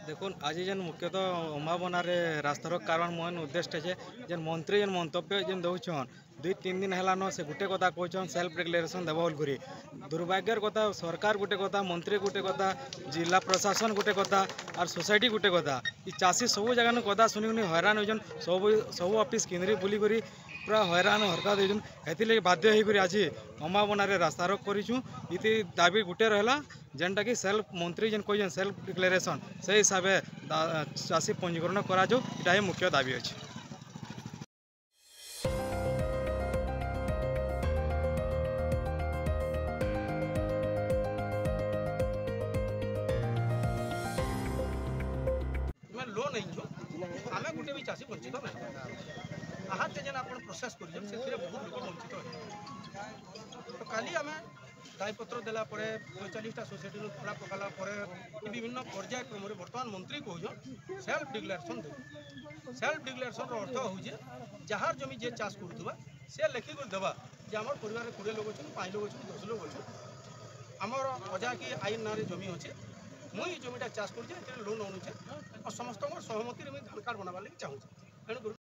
देखो आज जेन मुख्यतः अम्बाबनार रास्तार कारण मोहन उद्देश्य है जेन मंत्री जेन मंतव्य जेन दौन 2-3 दिन है से गोटे कथा कहन सेल्फ रेगुलेशन देव बोल दुर्भाग्यर कथा सरकार गोटे कथा मंत्री गोटे कथा जिला प्रशासन गोटे कथा और सोसाइटी गोटे कथा चाषी सब जगह कथा शुणी हैरान होन सब ऑफिस केन्द्री बुलिक पूरा हैरान हरकत होन से बाध्य होकर आज अम्बाबनार रास्ता रोक करूँ इति दाबी गोटे रहा जेनटा कि सेल्फ मंत्री जेन कह सेल्फ डिक्लेरेशन से हिसाब से चाषी पंजीकरण करा मुख्य दाबी अच्छे। लोन नहीं आम गोटे भी चाषी वंचित ना आहत जेन आप प्रोसेस कर बहुत लोग वंचित तो काली आम दायपत्र देला 45टा सोसाइटी पूरा पकाला विभिन्न पर्यायक्रम बर्तमान मंत्री कह self declaration they self declaration अर्थ हूँ जार जमी जे चाष करुवा सी लिखिक देवा जे आम परिवार 20 लोग अच्छे 5 लोग अच्छे 10 लोग अच्छे आमर अजा कि आईन ना जमी अच्छे मुई जमीटा चाष कर लोन अनुचे और समस्त सहमति धान कार्ड बनवा लगे चाहूँ तेणुक